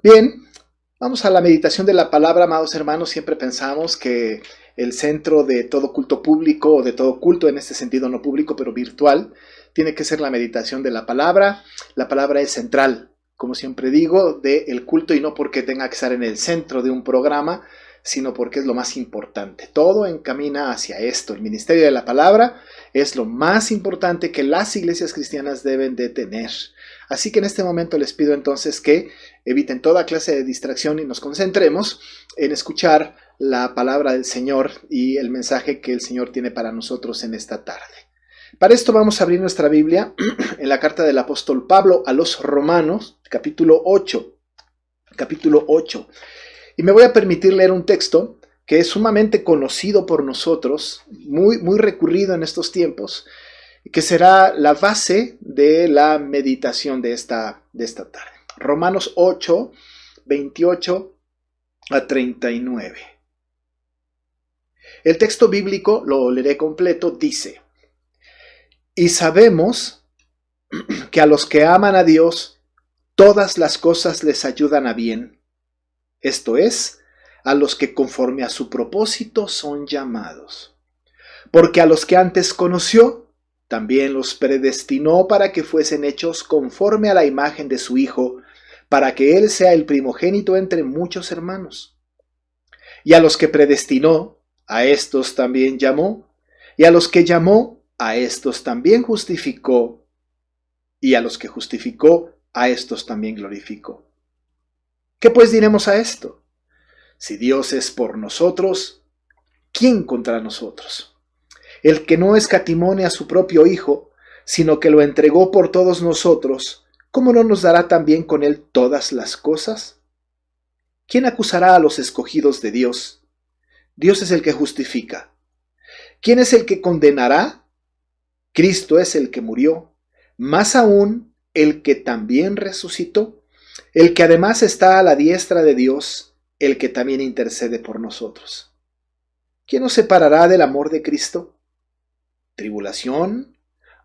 Bien, vamos a la meditación de la palabra, amados hermanos. Siempre pensamos que el centro de todo culto público o de todo culto, en este sentido no público, pero virtual, tiene que ser la meditación de la palabra. La palabra es central, como siempre digo, del culto, y no porque tenga que estar en el centro de un programa, sino porque es lo más importante. Todo encamina hacia esto. El ministerio de la palabra es lo más importante que las iglesias cristianas deben de tener. Así que en este momento les pido entonces que eviten toda clase de distracción y nos concentremos en escuchar la palabra del Señor y el mensaje que el Señor tiene para nosotros en esta tarde. Para esto vamos a abrir nuestra Biblia en la carta del apóstol Pablo a los Romanos, capítulo 8. Y me voy a permitir leer un texto que es sumamente conocido por nosotros, muy recurrido en estos tiempos, que será la base de la meditación de esta tarde. Romanos 8, 28 a 39. El texto bíblico, lo leeré completo, dice: Y sabemos que a los que aman a Dios, todas las cosas les ayudan a bien. Esto es, a los que conforme a su propósito son llamados. Porque a los que antes conoció, también los predestinó para que fuesen hechos conforme a la imagen de su Hijo, para que Él sea el primogénito entre muchos hermanos. Y a los que predestinó, a estos también llamó, y a los que llamó, a estos también justificó, y a los que justificó, a estos también glorificó. ¿Qué pues diremos a esto? Si Dios es por nosotros, ¿quién contra nosotros? El que no escatimone a su propio Hijo, sino que lo entregó por todos nosotros, ¿cómo no nos dará también con él todas las cosas? ¿Quién acusará a los escogidos de Dios? Dios es el que justifica. ¿Quién es el que condenará? Cristo es el que murió, más aún el que también resucitó, el que además está a la diestra de Dios, el que también intercede por nosotros. ¿Quién nos separará del amor de Cristo? ¿Tribulación,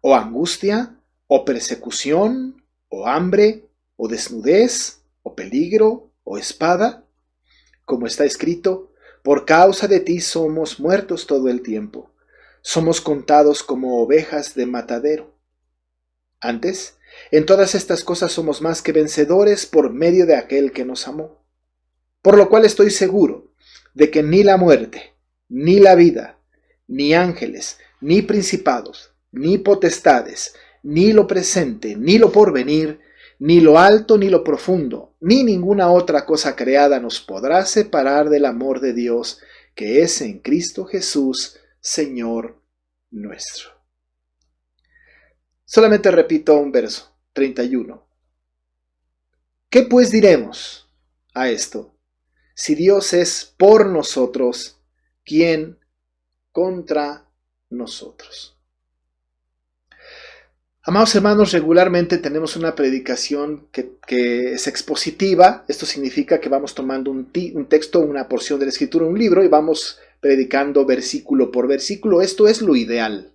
o angustia, o persecución, o hambre, o desnudez, o peligro, o espada? Como está escrito, por causa de ti somos muertos todo el tiempo. Somos contados como ovejas de matadero. Antes, en todas estas cosas somos más que vencedores por medio de aquel que nos amó. Por lo cual estoy seguro de que ni la muerte, ni la vida, ni ángeles, ni principados, ni potestades, ni lo presente, ni lo porvenir, ni lo alto, ni lo profundo, ni ninguna otra cosa creada nos podrá separar del amor de Dios, que es en Cristo Jesús, Señor nuestro. Solamente repito un verso, 31. ¿Qué pues diremos a esto? Si Dios es por nosotros, ¿quién contra nosotros? Amados hermanos, regularmente tenemos una predicación que es expositiva. Esto significa que vamos tomando un texto, una porción de la Escritura, un libro, y vamos predicando versículo por versículo. Esto es lo ideal.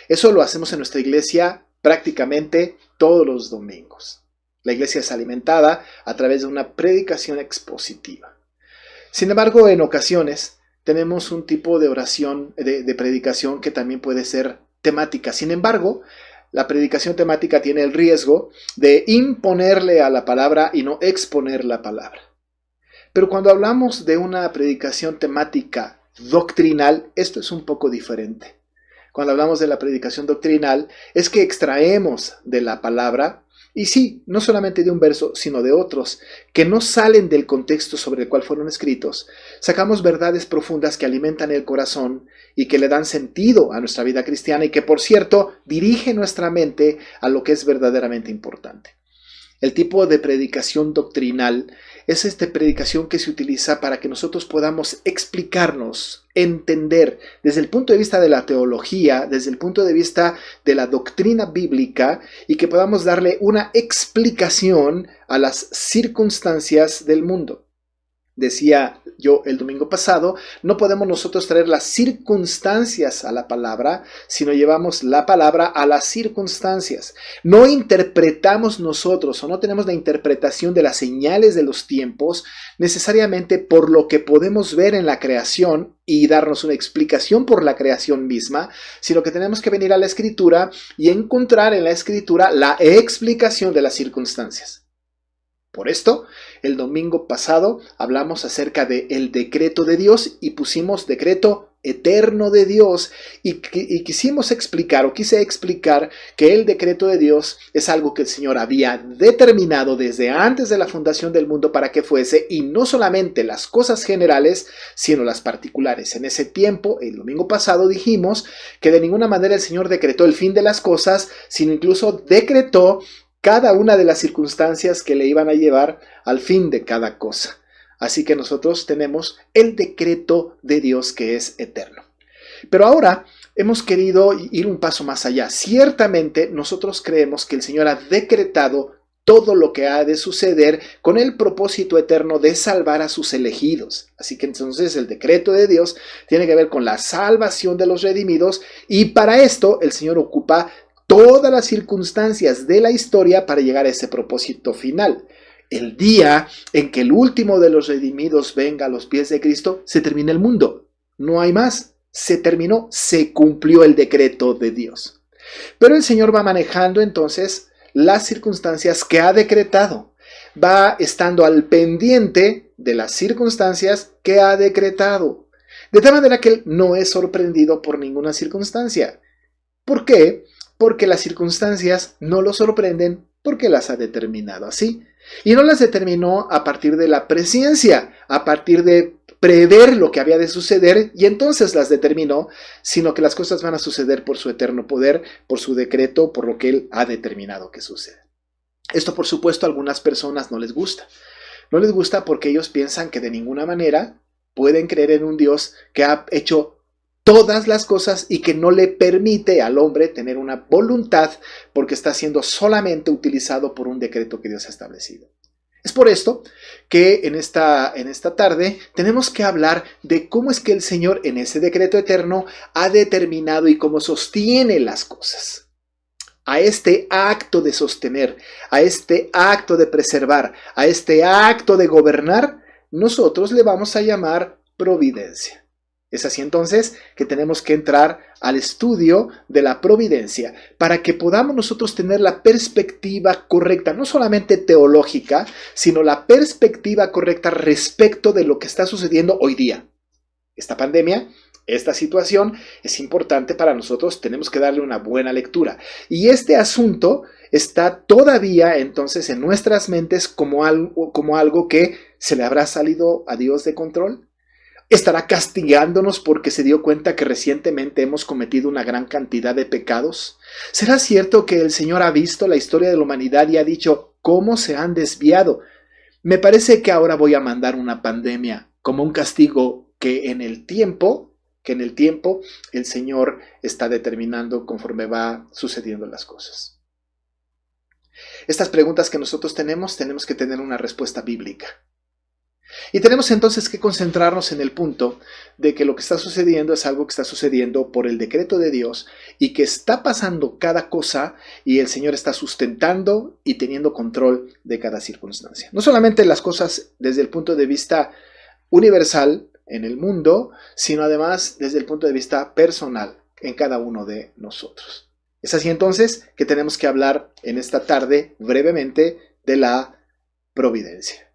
Eso lo hacemos en nuestra iglesia prácticamente todos los domingos. La iglesia es alimentada a través de una predicación expositiva. Sin embargo, en ocasiones tenemos un tipo de oración, de predicación que también puede ser temática. Sin embargo, la predicación temática tiene el riesgo de imponerle a la palabra y no exponer la palabra. Pero cuando hablamos de una predicación temática doctrinal, esto es un poco diferente. Cuando hablamos de la predicación doctrinal, es que extraemos de la palabra, y sí, no solamente de un verso, sino de otros, que no salen del contexto sobre el cual fueron escritos. Sacamos verdades profundas que alimentan el corazón y que le dan sentido a nuestra vida cristiana y que, por cierto, dirigen nuestra mente a lo que es verdaderamente importante. El tipo de predicación doctrinal es esta predicación que se utiliza para que nosotros podamos explicarnos, entender desde el punto de vista de la teología, desde el punto de vista de la doctrina bíblica, y que podamos darle una explicación a las circunstancias del mundo. Decía yo el domingo pasado, no podemos nosotros traer las circunstancias a la palabra, sino llevamos la palabra a las circunstancias. No interpretamos nosotros o no tenemos la interpretación de las señales de los tiempos necesariamente por lo que podemos ver en la creación y darnos una explicación por la creación misma, sino que tenemos que venir a la Escritura y encontrar en la Escritura la explicación de las circunstancias. Por esto, el domingo pasado hablamos acerca del decreto de Dios y pusimos decreto eterno de Dios y quisimos explicar o quise explicar que el decreto de Dios es algo que el Señor había determinado desde antes de la fundación del mundo para que fuese, y no solamente las cosas generales, sino las particulares. En ese tiempo, el domingo pasado dijimos que de ninguna manera el Señor decretó el fin de las cosas, sino incluso decretó cada una de las circunstancias que le iban a llevar al fin de cada cosa. Así que nosotros tenemos el decreto de Dios que es eterno. Pero ahora hemos querido ir un paso más allá. Ciertamente nosotros creemos que el Señor ha decretado todo lo que ha de suceder con el propósito eterno de salvar a sus elegidos. Así que entonces el decreto de Dios tiene que ver con la salvación de los redimidos, y para esto el Señor ocupa todas las circunstancias de la historia para llegar a ese propósito final. El día en que el último de los redimidos venga a los pies de Cristo, se termina el mundo. No hay más. Se terminó, se cumplió el decreto de Dios. Pero el Señor va manejando entonces las circunstancias que ha decretado. Va estando al pendiente de las circunstancias que ha decretado. De tal manera que Él no es sorprendido por ninguna circunstancia. ¿Por qué? Porque las circunstancias no lo sorprenden porque las ha determinado así. Y no las determinó a partir de la presciencia, a partir de prever lo que había de suceder y entonces las determinó, sino que las cosas van a suceder por su eterno poder, por su decreto, por lo que Él ha determinado que suceda. Esto, por supuesto, a algunas personas no les gusta. No les gusta porque ellos piensan que de ninguna manera pueden creer en un Dios que ha hecho todas las cosas y que no le permite al hombre tener una voluntad porque está siendo solamente utilizado por un decreto que Dios ha establecido. Es por esto que en esta tarde tenemos que hablar de cómo es que el Señor en ese decreto eterno ha determinado y cómo sostiene las cosas. A este acto de sostener, a este acto de preservar, a este acto de gobernar, nosotros le vamos a llamar providencia. Es así entonces que tenemos que entrar al estudio de la providencia para que podamos nosotros tener la perspectiva correcta, no solamente teológica, sino la perspectiva correcta respecto de lo que está sucediendo hoy día. Esta pandemia, esta situación es importante para nosotros, tenemos que darle una buena lectura. Y este asunto está todavía entonces en nuestras mentes como algo que se le habrá salido a Dios de control. ¿Estará castigándonos porque se dio cuenta que recientemente hemos cometido una gran cantidad de pecados? ¿Será cierto que el Señor ha visto la historia de la humanidad y ha dicho cómo se han desviado? Me parece que ahora voy a mandar una pandemia como un castigo que en el tiempo el Señor está determinando conforme va sucediendo las cosas. Estas preguntas que nosotros tenemos que tener una respuesta bíblica. Y tenemos entonces que concentrarnos en el punto de que lo que está sucediendo es algo que está sucediendo por el decreto de Dios y que está pasando cada cosa y el Señor está sustentando y teniendo control de cada circunstancia. No solamente las cosas desde el punto de vista universal en el mundo, sino además desde el punto de vista personal en cada uno de nosotros. Es así entonces que tenemos que hablar en esta tarde brevemente de la providencia.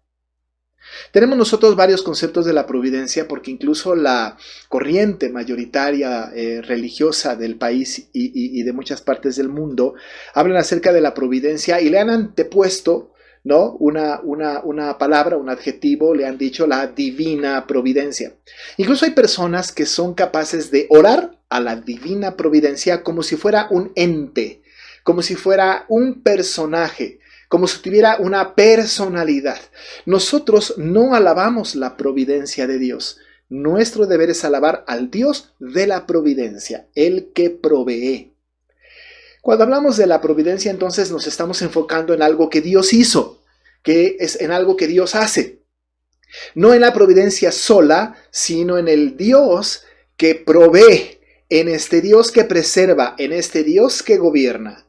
Tenemos nosotros varios conceptos de la providencia porque incluso la corriente mayoritaria religiosa del país y de muchas partes del mundo hablan acerca de la providencia y le han antepuesto, ¿no?, una palabra, un adjetivo, le han dicho la divina providencia. Incluso hay personas que son capaces de orar a la divina providencia como si fuera un ente, como si fuera un personaje, como si tuviera una personalidad. Nosotros no alabamos la providencia de Dios. Nuestro deber es alabar al Dios de la providencia, el que provee. Cuando hablamos de la providencia, entonces nos estamos enfocando en algo que Dios hizo, que es en algo que Dios hace. No en la providencia sola, sino en el Dios que provee, en este Dios que preserva, en este Dios que gobierna.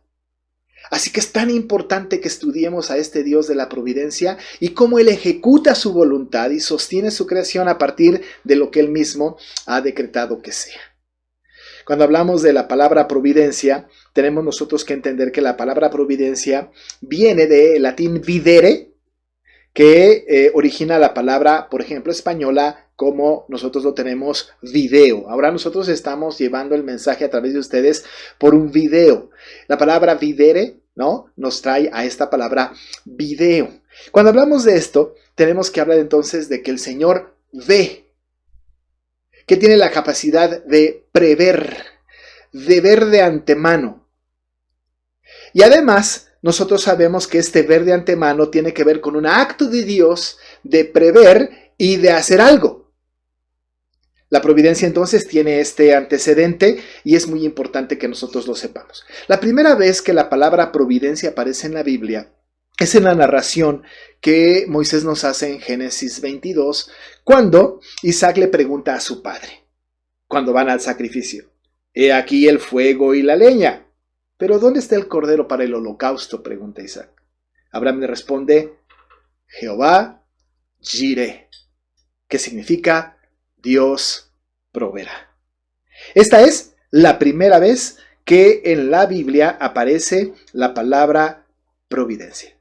Así que es tan importante que estudiemos a este Dios de la providencia y cómo Él ejecuta su voluntad y sostiene su creación a partir de lo que Él mismo ha decretado que sea. Cuando hablamos de la palabra providencia, tenemos nosotros que entender que la palabra providencia viene del latín videre, que origina la palabra, por ejemplo, española, como nosotros lo tenemos, video. Ahora nosotros estamos llevando el mensaje a través de ustedes por un video. La palabra videre, ¿no?, nos trae a esta palabra video. Cuando hablamos de esto, tenemos que hablar entonces de que el Señor ve, que tiene la capacidad de prever, de ver de antemano. Y además, nosotros sabemos que este ver de antemano tiene que ver con un acto de Dios de prever y de hacer algo. La providencia entonces tiene este antecedente y es muy importante que nosotros lo sepamos. La primera vez que la palabra providencia aparece en la Biblia es en la narración que Moisés nos hace en Génesis 22, cuando Isaac le pregunta a su padre, cuando van al sacrificio: «He aquí el fuego y la leña, pero ¿dónde está el cordero para el holocausto?», pregunta Isaac. Abraham le responde: «Jehová Jireh», que significa Dios proveerá. Esta es la primera vez que en la Biblia aparece la palabra providencia.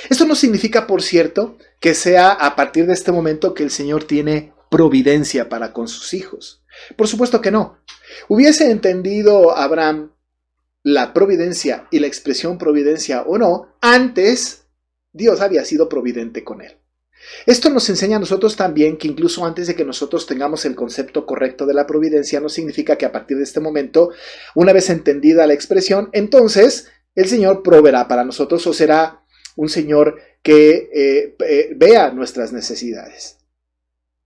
Esto no significa, por cierto, que sea a partir de este momento que el Señor tiene providencia para con sus hijos. Por supuesto que no. Hubiese entendido Abraham la providencia y la expresión providencia o no, antes Dios había sido providente con él. Esto nos enseña a nosotros también que incluso antes de que nosotros tengamos el concepto correcto de la providencia, no significa que a partir de este momento, una vez entendida la expresión, entonces el Señor proveerá para nosotros o será un Señor que vea nuestras necesidades,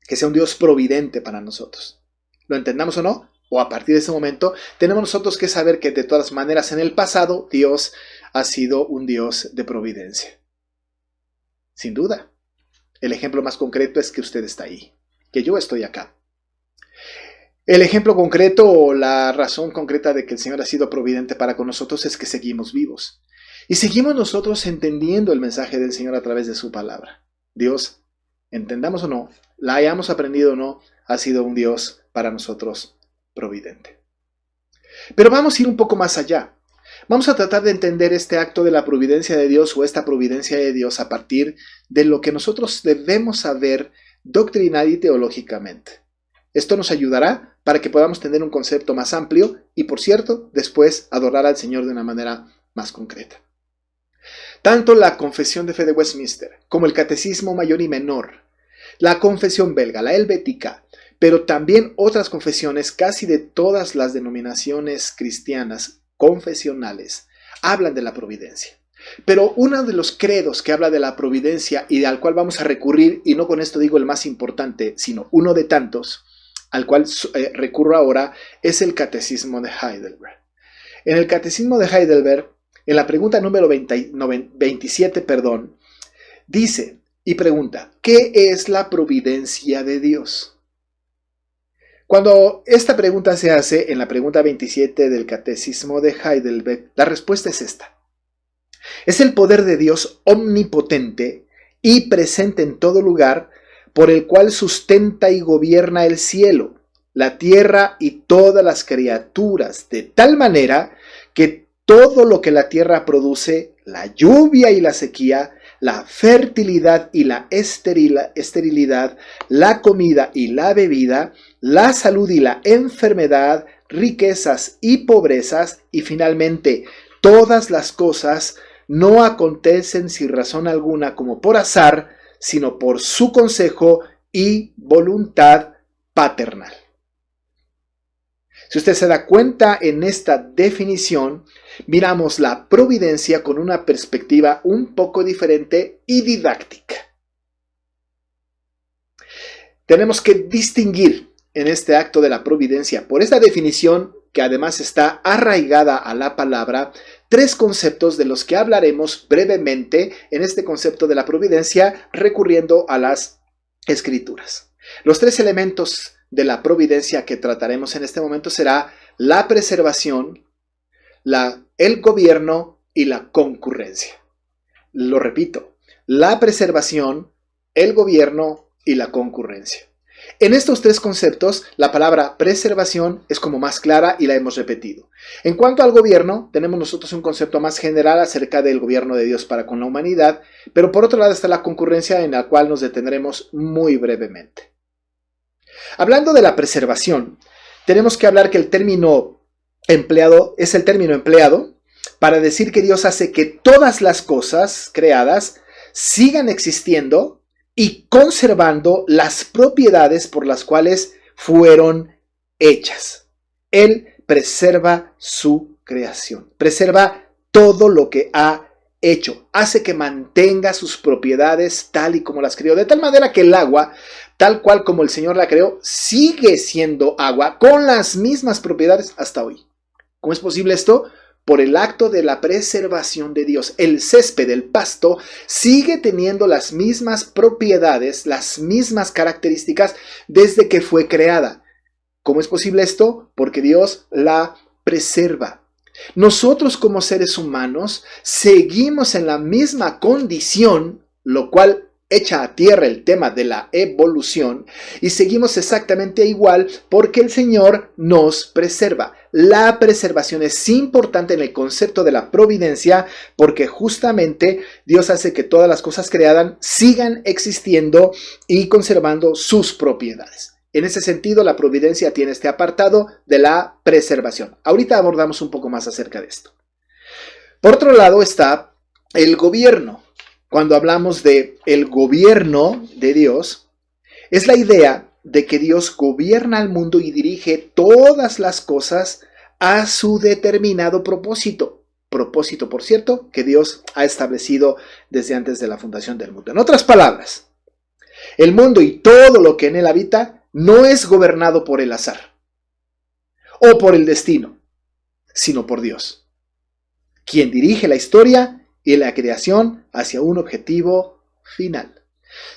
que sea un Dios providente para nosotros. ¿Lo entendamos o no? O a partir de ese momento, tenemos nosotros que saber que de todas maneras en el pasado Dios ha sido un Dios de providencia. Sin duda. El ejemplo más concreto es que usted está ahí, que yo estoy acá. El ejemplo concreto o la razón concreta de que el Señor ha sido providente para con nosotros es que seguimos vivos. Y seguimos nosotros entendiendo el mensaje del Señor a través de su palabra. Dios, entendamos o no, la hayamos aprendido o no, ha sido un Dios para nosotros providente. Pero vamos a ir un poco más allá. Vamos a tratar de entender este acto de la providencia de Dios o esta providencia de Dios a partir de lo que nosotros debemos saber doctrinal y teológicamente. Esto nos ayudará para que podamos tener un concepto más amplio y, por cierto, después adorar al Señor de una manera más concreta. Tanto la Confesión de Fe de Westminster como el Catecismo Mayor y Menor, la Confesión Belga, la Helvética, pero también otras confesiones casi de todas las denominaciones cristianas confesionales hablan de la providencia. Pero uno de los credos que habla de la providencia y al cual vamos a recurrir, y no con esto digo el más importante, sino uno de tantos, al cual recurro ahora, es el Catecismo de Heidelberg. En el Catecismo de Heidelberg, en la pregunta número 27, dice y pregunta: ¿qué es la providencia de Dios? Cuando esta pregunta se hace en la pregunta 27 del Catecismo de Heidelberg, la respuesta es esta. Es el poder de Dios omnipotente y presente en todo lugar, por el cual sustenta y gobierna el cielo, la tierra y todas las criaturas, de tal manera que todo lo que la tierra produce, la lluvia y la sequía, la fertilidad y la esterilidad, la comida y la bebida, la salud y la enfermedad, riquezas y pobrezas, y finalmente todas las cosas no acontecen sin razón alguna como por azar, sino por su consejo y voluntad paternal. Si usted se da cuenta en esta definición, miramos la providencia con una perspectiva un poco diferente y didáctica. Tenemos que distinguir en este acto de la providencia, por esta definición que además está arraigada a la palabra, tres conceptos de los que hablaremos brevemente en este concepto de la providencia, recurriendo a las Escrituras. Los tres elementos de la providencia que trataremos en este momento será la preservación, el gobierno y la concurrencia. Lo repito, la preservación, el gobierno y la concurrencia. En estos tres conceptos, la palabra preservación es como más clara y la hemos repetido. En cuanto al gobierno, tenemos nosotros un concepto más general acerca del gobierno de Dios para con la humanidad, pero por otro lado está la concurrencia, en la cual nos detendremos muy brevemente. Hablando de la preservación, tenemos que hablar que el término empleado es el término empleado para decir que Dios hace que todas las cosas creadas sigan existiendo y conservando las propiedades por las cuales fueron hechas. Él preserva su creación, preserva todo lo que ha hecho, hace que mantenga sus propiedades tal y como las creó, de tal manera que el agua, tal cual como el Señor la creó, sigue siendo agua con las mismas propiedades hasta hoy. ¿Cómo es posible esto? Por el acto de la preservación de Dios. El césped, el pasto, sigue teniendo las mismas propiedades, las mismas características desde que fue creada. ¿Cómo es posible esto? Porque Dios la preserva. Nosotros como seres humanos seguimos en la misma condición, lo cual echa a tierra el tema de la evolución, y seguimos exactamente igual porque el Señor nos preserva. La preservación es importante en el concepto de la providencia porque justamente Dios hace que todas las cosas creadas sigan existiendo y conservando sus propiedades. En ese sentido, la providencia tiene este apartado de la preservación. Ahorita abordamos un poco más acerca de esto. Por otro lado está el gobierno. Cuando hablamos de el gobierno de Dios, es la idea de que Dios gobierna al mundo y dirige todas las cosas a su determinado propósito. Propósito, por cierto, que Dios ha establecido desde antes de la fundación del mundo. En otras palabras, el mundo y todo lo que en él habita no es gobernado por el azar o por el destino, sino por Dios, quien dirige la historia y la creación hacia un objetivo final.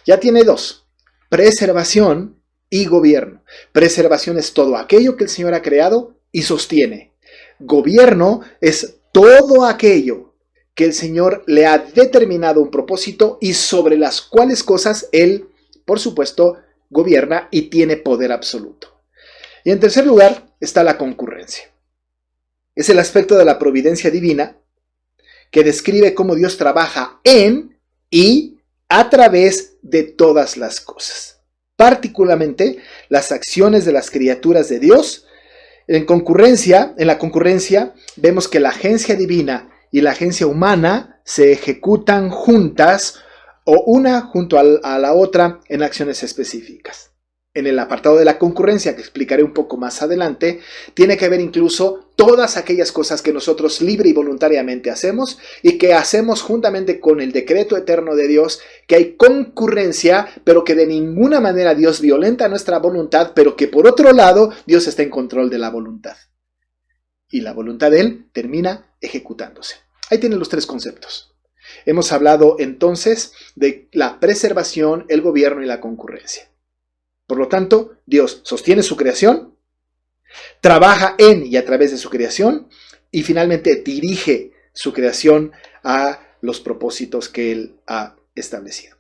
Ya tiene dos: preservación y gobierno. Preservación es todo aquello que el Señor ha creado y sostiene. Gobierno es todo aquello que el Señor le ha determinado un propósito y sobre las cuales cosas Él, por supuesto, gobierna y tiene poder absoluto. Y en tercer lugar está la concurrencia. Es el aspecto de la providencia divina que describe cómo Dios trabaja en y a través de todas las cosas. Particularmente las acciones de las criaturas de Dios. En la concurrencia vemos que la agencia divina y la agencia humana se ejecutan juntas o una junto a la otra en acciones específicas. En el apartado de la concurrencia, que explicaré un poco más adelante, tiene que ver incluso todas aquellas cosas que nosotros libre y voluntariamente hacemos y que hacemos juntamente con el decreto eterno de Dios, que hay concurrencia, pero que de ninguna manera Dios violenta nuestra voluntad, pero que por otro lado Dios está en control de la voluntad. Y la voluntad de Él termina ejecutándose. Ahí tienen los tres conceptos. Hemos hablado entonces de la preservación, el gobierno y la concurrencia. Por lo tanto, Dios sostiene su creación, trabaja en y a través de su creación y finalmente dirige su creación a los propósitos que Él ha establecido.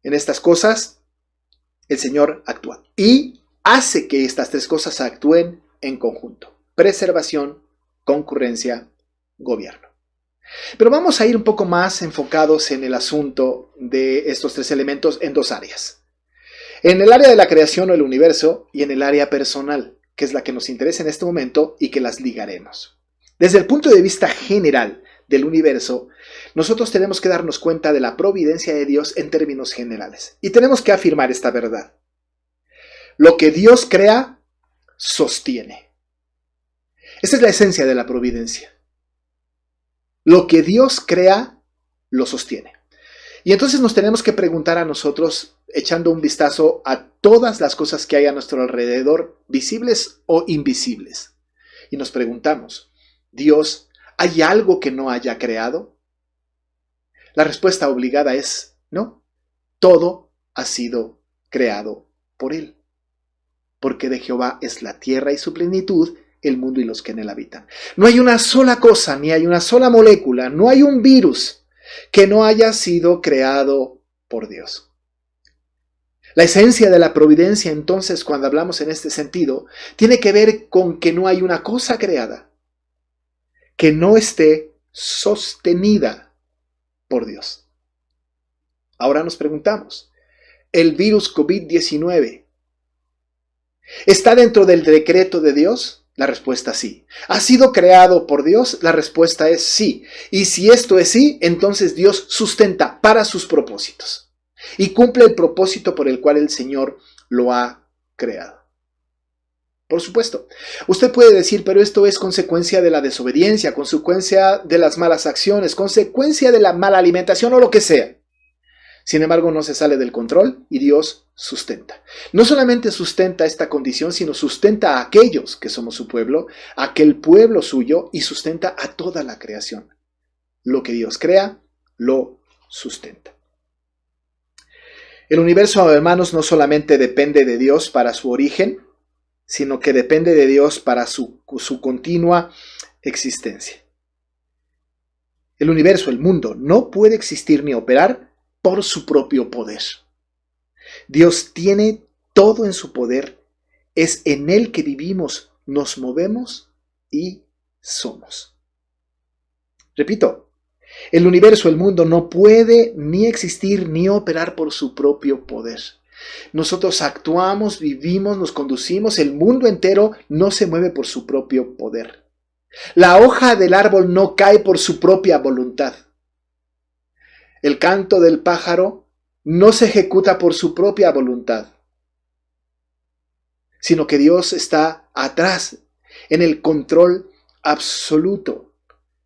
En estas cosas, el Señor actúa y hace que estas tres cosas actúen en conjunto: preservación, concurrencia, gobierno. Pero vamos a ir un poco más enfocados en el asunto de estos tres elementos en dos áreas. En el área de la creación o el universo y en el área personal, que es la que nos interesa en este momento y que las ligaremos. Desde el punto de vista general del universo, nosotros tenemos que darnos cuenta de la providencia de Dios en términos generales. Y tenemos que afirmar esta verdad. Lo que Dios crea, sostiene. Esa es la esencia de la providencia. Lo que Dios crea, lo sostiene. Y entonces nos tenemos que preguntar a nosotros, echando un vistazo a todas las cosas que hay a nuestro alrededor, visibles o invisibles. Y nos preguntamos, ¿Dios, hay algo que no haya creado? La respuesta obligada es no. todo ha sido creado por Él. Porque de Jehová es la tierra y su plenitud, el mundo y los que en él habitan. No hay una sola cosa, ni hay una sola molécula, no hay un virus que no haya sido creado por Dios. La esencia de la providencia, entonces, cuando hablamos en este sentido, tiene que ver con que no hay una cosa creada que no esté sostenida por Dios. Ahora nos preguntamos, ¿el virus COVID-19 está dentro del decreto de Dios? La respuesta es sí. ¿Ha sido creado por Dios? La respuesta es sí. Y si esto es sí, entonces Dios sustenta para sus propósitos y cumple el propósito por el cual el Señor lo ha creado. Por supuesto, usted puede decir, pero esto es consecuencia de la desobediencia, consecuencia de las malas acciones, consecuencia de la mala alimentación o lo que sea. Sin embargo, no se sale del control y Dios sustenta. No solamente sustenta esta condición, sino sustenta a aquellos que somos su pueblo, a aquel pueblo suyo, y sustenta a toda la creación. Lo que Dios crea, lo sustenta. El universo, hermanos, no solamente depende de Dios para su origen, sino que depende de Dios para su continua existencia. El universo, el mundo, no puede existir ni operar por su propio poder. Dios tiene todo en su poder, es en Él que vivimos, nos movemos y somos. Repito, el universo, el mundo, no puede ni existir ni operar por su propio poder. Nosotros actuamos, vivimos, nos conducimos, el mundo entero no se mueve por su propio poder. La hoja del árbol no cae por su propia voluntad. El canto del pájaro no se ejecuta por su propia voluntad, sino que Dios está atrás, en el control absoluto.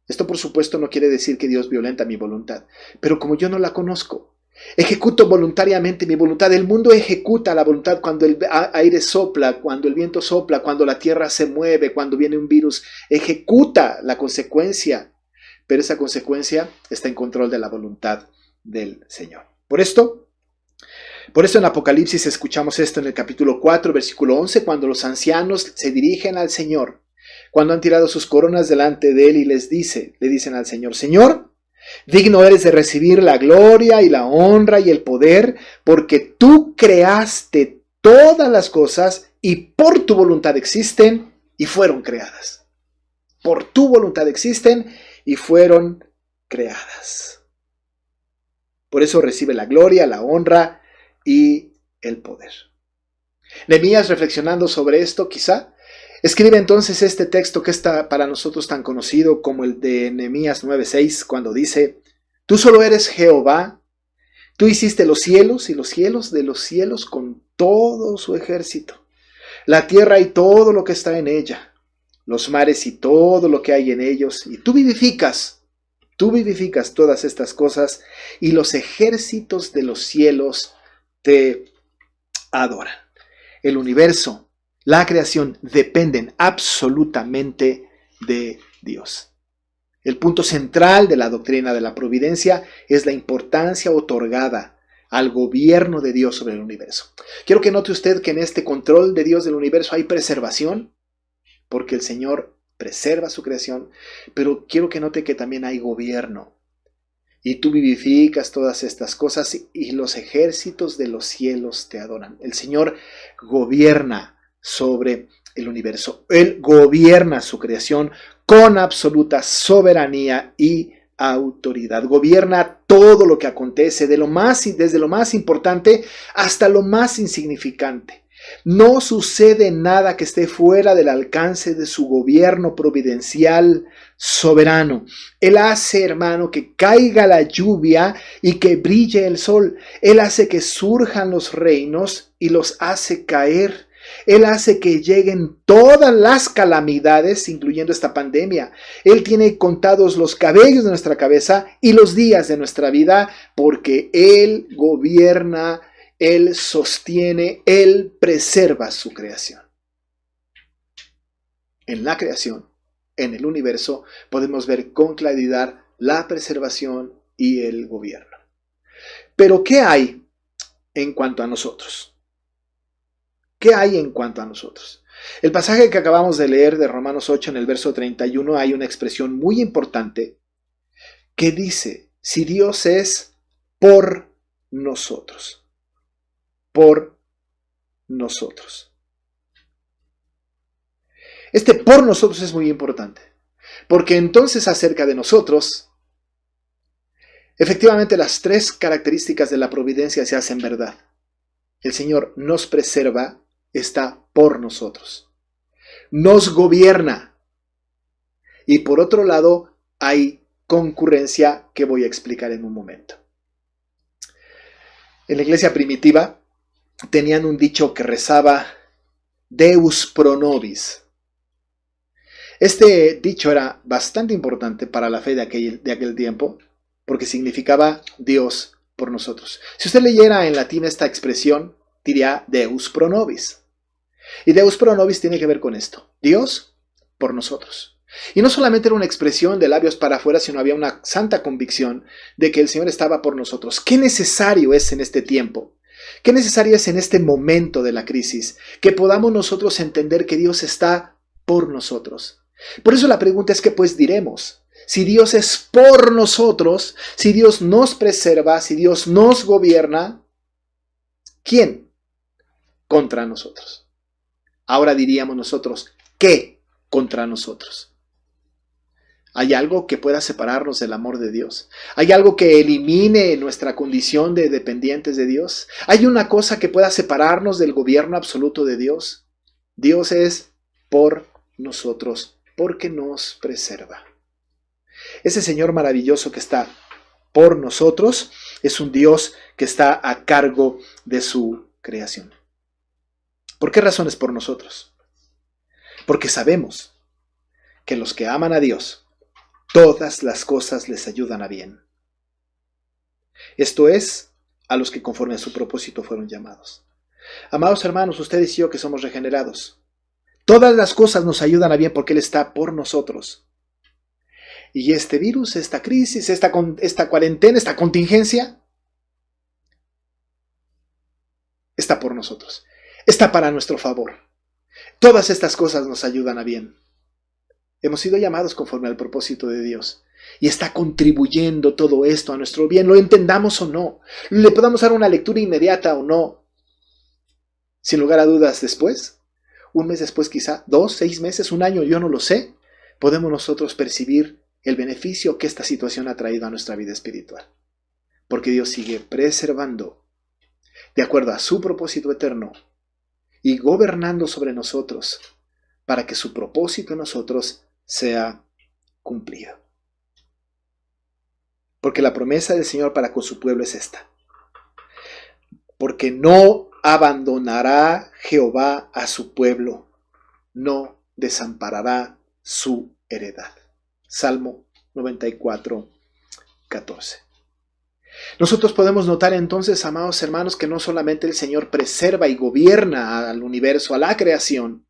Esto, por supuesto, no quiere decir que Dios violenta mi voluntad, pero como yo no la conozco, ejecuto voluntariamente mi voluntad. El mundo ejecuta la voluntad cuando el aire sopla, cuando el viento sopla, cuando la tierra se mueve, cuando viene un virus, ejecuta la consecuencia. Pero esa consecuencia está en control de la voluntad del Señor. Por eso en Apocalipsis escuchamos esto en el capítulo 4, versículo 11, cuando los ancianos se dirigen al Señor, cuando han tirado sus coronas delante de Él y le dicen al Señor, Señor, digno eres de recibir la gloria y la honra y el poder, porque tú creaste todas las cosas y por tu voluntad existen y fueron creadas. Por tu voluntad existen y fueron creadas. Por eso recibe la gloria, la honra y el poder. Nehemías, reflexionando sobre esto, quizá, escribe entonces este texto que está para nosotros tan conocido como el de Nehemías 9:6, cuando dice, tú solo eres Jehová, tú hiciste los cielos y los cielos de los cielos con todo su ejército, la tierra y todo lo que está en ella, los mares y todo lo que hay en ellos, y tú vivificas todas estas cosas, y los ejércitos de los cielos te adoran. El universo, la creación, dependen absolutamente de Dios. El punto central de la doctrina de la providencia es la importancia otorgada al gobierno de Dios sobre el universo. Quiero que note usted que en este control de Dios del universo hay preservación, porque el Señor preserva su creación, pero quiero que note que también hay gobierno. Y tú vivificas todas estas cosas y los ejércitos de los cielos te adoran. El Señor gobierna sobre el universo. Él gobierna su creación con absoluta soberanía y autoridad. Gobierna todo lo que acontece, desde lo más importante hasta lo más insignificante. No sucede nada que esté fuera del alcance de su gobierno providencial soberano. Él hace, hermano, que caiga la lluvia y que brille el sol. Él hace que surjan los reinos y los hace caer. Él hace que lleguen todas las calamidades, incluyendo esta pandemia. Él tiene contados los cabellos de nuestra cabeza y los días de nuestra vida, porque Él gobierna, Él sostiene, Él preserva su creación. En la creación, en el universo, podemos ver con claridad la preservación y el gobierno. Pero ¿qué hay en cuanto a nosotros? ¿Qué hay en cuanto a nosotros? El pasaje que acabamos de leer de Romanos 8 en el verso 31 hay una expresión muy importante que dice, si Dios es por nosotros, por nosotros. Este por nosotros es muy importante, porque entonces acerca de nosotros, efectivamente las tres características de la providencia se hacen verdad. El Señor nos preserva, está por nosotros, nos gobierna, y por otro lado hay concurrencia que voy a explicar en un momento. En la iglesia primitiva tenían un dicho que rezaba Deus pro nobis. Este dicho era bastante importante para la fe de aquel tiempo, porque significaba Dios por nosotros. Si usted leyera en latín esta expresión, diría Deus pro nobis. Y Deus pro nobis tiene que ver con esto, Dios por nosotros. Y no solamente era una expresión de labios para afuera, sino había una santa convicción de que el Señor estaba por nosotros. ¿Qué necesario es en este tiempo? ¿Qué necesario es en este momento de la crisis? Que podamos nosotros entender que Dios está por nosotros. Por eso la pregunta es, ¿qué pues diremos? Si Dios es por nosotros, si Dios nos preserva, si Dios nos gobierna, ¿quién contra nosotros? Ahora diríamos nosotros, ¿qué contra nosotros? ¿Hay algo que pueda separarnos del amor de Dios? ¿Hay algo que elimine nuestra condición de dependientes de Dios? ¿Hay una cosa que pueda separarnos del gobierno absoluto de Dios? Dios es por nosotros, porque nos preserva. Ese Señor maravilloso que está por nosotros es un Dios que está a cargo de su creación. ¿Por qué razones por nosotros? Porque sabemos que los que aman a Dios, todas las cosas les ayudan a bien. Esto es, a los que conforme a su propósito fueron llamados. Amados hermanos, ustedes y yo que somos regenerados, todas las cosas nos ayudan a bien porque Él está por nosotros. Y este virus, esta crisis, esta cuarentena, esta contingencia, está por nosotros. Está para nuestro favor. Todas estas cosas nos ayudan a bien. Hemos sido llamados conforme al propósito de Dios. Y está contribuyendo todo esto a nuestro bien, lo entendamos o no. Le podamos dar una lectura inmediata o no. Sin lugar a dudas, después, un mes después quizá, 2, 6 meses, un año, yo no lo sé, podemos nosotros percibir el beneficio que esta situación ha traído a nuestra vida espiritual. Porque Dios sigue preservando, de acuerdo a su propósito eterno, y gobernando sobre nosotros, para que su propósito en nosotros sea cumplido. Porque la promesa del Señor para con su pueblo es esta. Porque no abandonará Jehová a su pueblo, no desamparará su heredad. Salmo 94, 14. Nosotros podemos notar entonces, amados hermanos, que no solamente el Señor preserva y gobierna al universo, a la creación,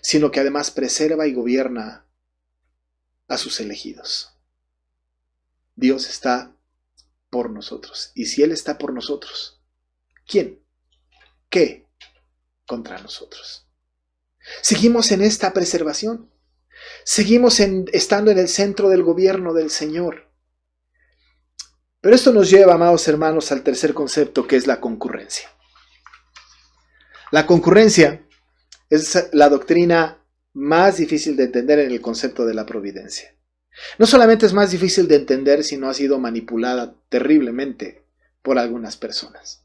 sino que además preserva y gobierna a sus elegidos. Dios está por nosotros. Y si Él está por nosotros, ¿quién? ¿Qué contra nosotros? Seguimos en esta preservación. Seguimos estando en el centro del gobierno del Señor. Pero esto nos lleva, amados hermanos, al tercer concepto, que es la concurrencia. La concurrencia es la doctrina más difícil de entender en el concepto de la providencia. No solamente es más difícil de entender, sino ha sido manipulada terriblemente por algunas personas.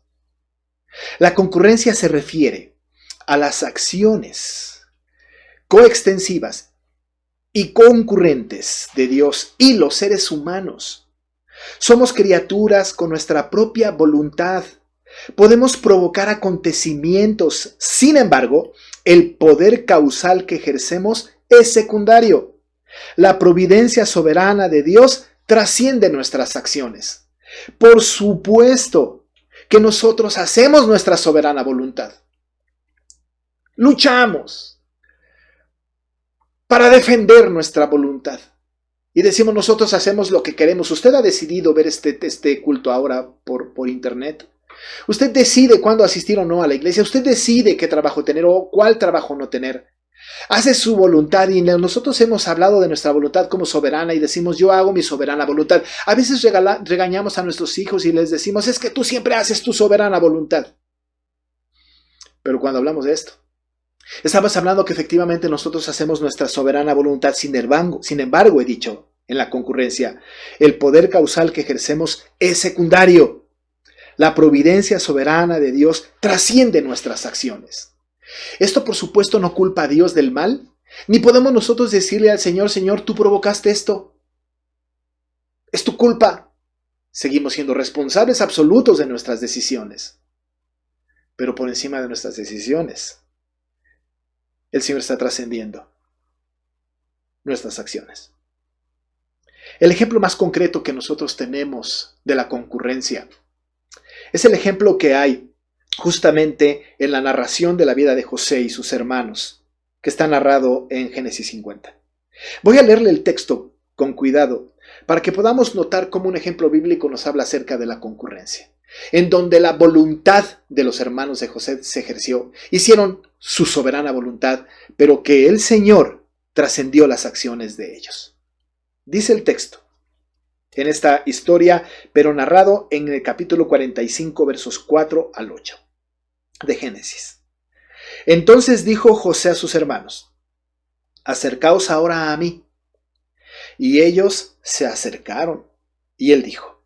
La concurrencia se refiere a las acciones coextensivas y concurrentes de Dios y los seres humanos. Somos criaturas con nuestra propia voluntad. Podemos provocar acontecimientos. Sin embargo, el poder causal que ejercemos es secundario. La providencia soberana de Dios trasciende nuestras acciones. Por supuesto que nosotros hacemos nuestra soberana voluntad. Luchamos para defender nuestra voluntad. Y decimos, nosotros hacemos lo que queremos. Usted ha decidido ver este culto ahora por internet. Usted decide cuándo asistir o no a la iglesia. Usted decide qué trabajo tener o cuál trabajo no tener. Hace su voluntad y nosotros hemos hablado de nuestra voluntad como soberana y decimos yo hago mi soberana voluntad. A veces regañamos a nuestros hijos y les decimos es que tú siempre haces tu soberana voluntad. Pero cuando hablamos de esto, estamos hablando que efectivamente nosotros hacemos nuestra soberana voluntad. Sin embargo, he dicho en la concurrencia, el poder causal que ejercemos es secundario. La providencia soberana de Dios trasciende nuestras acciones. Esto, por supuesto, no culpa a Dios del mal, ni podemos nosotros decirle al Señor, Señor, tú provocaste esto. Es tu culpa. Seguimos siendo responsables absolutos de nuestras decisiones. Pero por encima de nuestras decisiones, el Señor está trascendiendo nuestras acciones. El ejemplo más concreto que nosotros tenemos de la concurrencia es el ejemplo que hay justamente en la narración de la vida de José y sus hermanos, que está narrado en Génesis 50. Voy a leerle el texto con cuidado para que podamos notar cómo un ejemplo bíblico nos habla acerca de la concurrencia, en donde la voluntad de los hermanos de José se ejerció, hicieron su soberana voluntad, pero que el Señor trascendió las acciones de ellos. Dice el texto en esta historia, pero narrado en el capítulo 45, versos 4 al 8 de Génesis. Entonces dijo José a sus hermanos, acercaos ahora a mí. Y ellos se acercaron, y él dijo,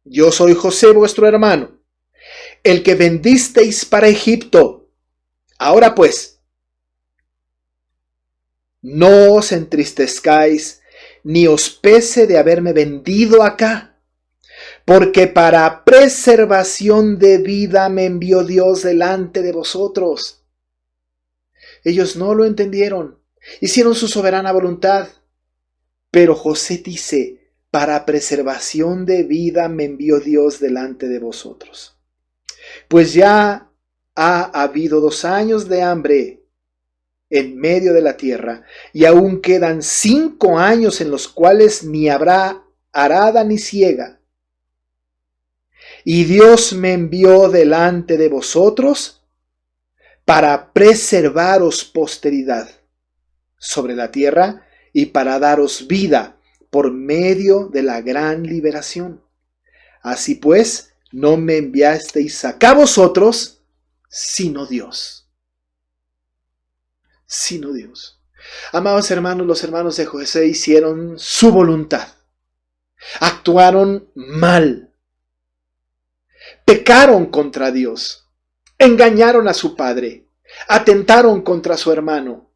yo soy José vuestro hermano, el que vendisteis para Egipto. Ahora pues, no os entristezcáis, ni os pese de haberme vendido acá, porque para preservación de vida me envió Dios delante de vosotros. Ellos no lo entendieron, hicieron su soberana voluntad, pero José dice, para preservación de vida me envió Dios delante de vosotros. Pues ya ha habido 2 años de hambre en medio de la tierra, y aún quedan 5 años en los cuales ni habrá arada ni siega. Y Dios me envió delante de vosotros para preservaros posteridad sobre la tierra y para daros vida por medio de la gran liberación. Así pues, no me enviasteis acá vosotros, sino Dios. Sino Dios. Amados hermanos, los hermanos de José hicieron su voluntad. Actuaron mal. Pecaron contra Dios. Engañaron a su padre. Atentaron contra su hermano.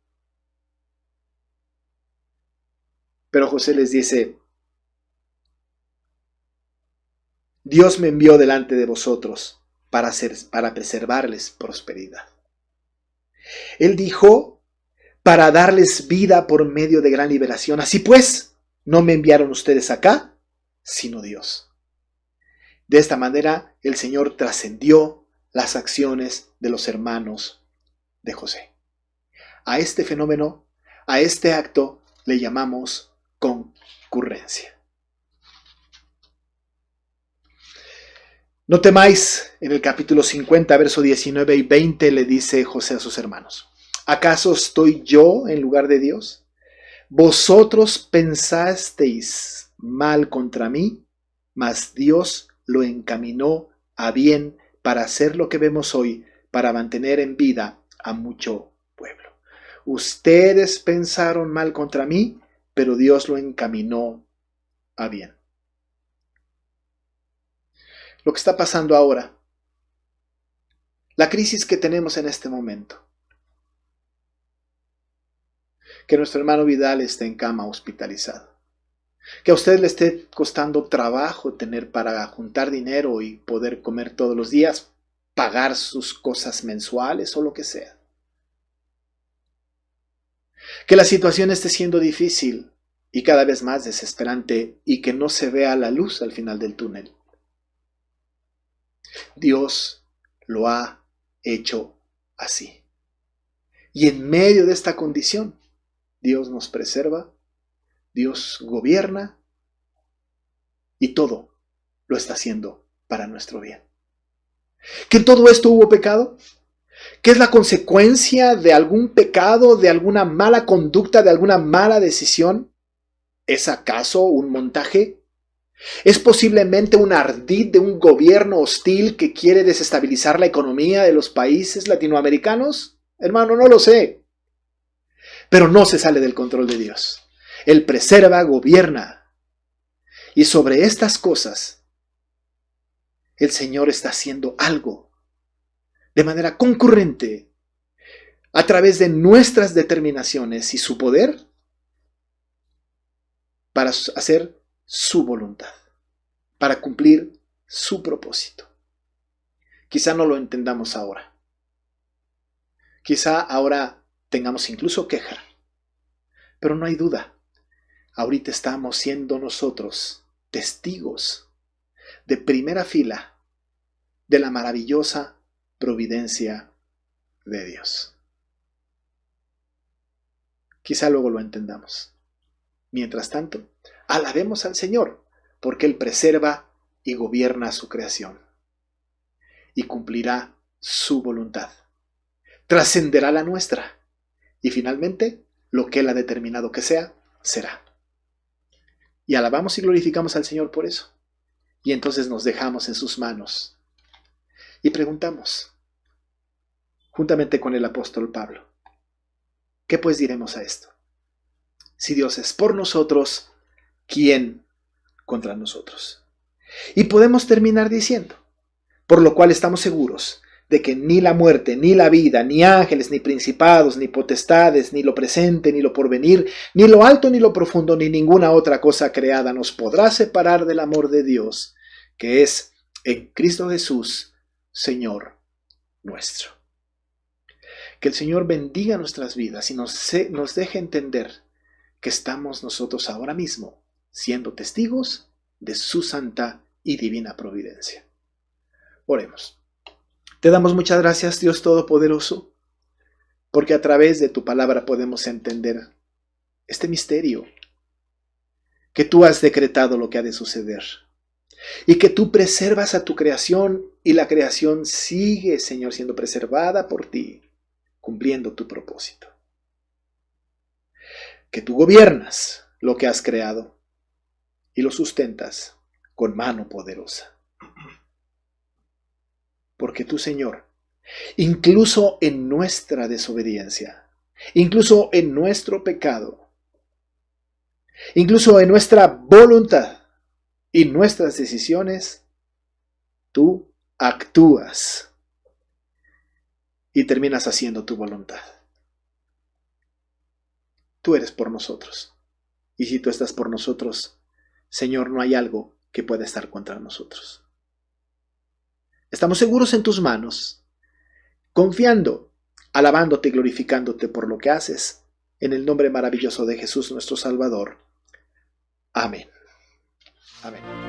Pero José les dice, Dios me envió delante de vosotros para preservarles prosperidad. Él dijo, para darles vida por medio de gran liberación. Así pues, no me enviaron ustedes acá, sino Dios. De esta manera, el Señor trascendió las acciones de los hermanos de José. A este fenómeno, a este acto, le llamamos concurrencia. No temáis, en el capítulo 50, verso 19 y 20, le dice José a sus hermanos. ¿Acaso estoy yo en lugar de Dios? Vosotros pensasteis mal contra mí, mas Dios lo encaminó a bien para hacer lo que vemos hoy, para mantener en vida a mucho pueblo. Ustedes pensaron mal contra mí, pero Dios lo encaminó a bien. Lo que está pasando ahora, la crisis que tenemos en este momento, que nuestro hermano Vidal esté en cama hospitalizado, que a usted le esté costando trabajo tener para juntar dinero y poder comer todos los días, pagar sus cosas mensuales o lo que sea, que la situación esté siendo difícil y cada vez más desesperante y que no se vea la luz al final del túnel. Dios lo ha hecho así. Y en medio de esta condición, Dios nos preserva, Dios gobierna y todo lo está haciendo para nuestro bien. ¿Que en todo esto hubo pecado? ¿Que es la consecuencia de algún pecado, de alguna mala conducta, de alguna mala decisión? ¿Es acaso un montaje? ¿Es posiblemente un ardid de un gobierno hostil que quiere desestabilizar la economía de los países latinoamericanos? Hermano, no lo sé. Pero no se sale del control de Dios. Él preserva, gobierna. Y sobre estas cosas, el Señor está haciendo algo de manera concurrente a través de nuestras determinaciones y su poder para hacer su voluntad, para cumplir su propósito. Quizá no lo entendamos ahora. Quizá ahora tengamos incluso queja. Pero no hay duda. Ahorita estamos siendo nosotros testigos de primera fila de la maravillosa providencia de Dios. Quizá luego lo entendamos. Mientras tanto, alabemos al Señor, porque Él preserva y gobierna su creación. Y cumplirá su voluntad. Trascenderá la nuestra. Y finalmente, lo que Él ha determinado que sea, será. Y alabamos y glorificamos al Señor por eso. Y entonces nos dejamos en sus manos. Y preguntamos, juntamente con el apóstol Pablo, ¿qué pues diremos a esto? Si Dios es por nosotros, ¿quién contra nosotros? Y podemos terminar diciendo, por lo cual estamos seguros de que ni la muerte, ni la vida, ni ángeles, ni principados, ni potestades, ni lo presente, ni lo porvenir, ni lo alto, ni lo profundo, ni ninguna otra cosa creada nos podrá separar del amor de Dios, que es en Cristo Jesús, Señor nuestro. Que el Señor bendiga nuestras vidas y nos deje entender que estamos nosotros ahora mismo siendo testigos de su santa y divina providencia. Oremos. Te damos muchas gracias, Dios Todopoderoso, porque a través de tu palabra podemos entender este misterio, que tú has decretado lo que ha de suceder, y que tú preservas a tu creación, y la creación sigue, Señor, siendo preservada por ti, cumpliendo tu propósito. Que tú gobiernas lo que has creado, y lo sustentas con mano poderosa. Porque tú, Señor, incluso en nuestra desobediencia, incluso en nuestro pecado, incluso en nuestra voluntad y nuestras decisiones, tú actúas y terminas haciendo tu voluntad. Tú eres por nosotros. Y si tú estás por nosotros, Señor, no hay algo que pueda estar contra nosotros. Estamos seguros en tus manos, confiando, alabándote y glorificándote por lo que haces, en el nombre maravilloso de Jesús nuestro Salvador. Amén. Amén.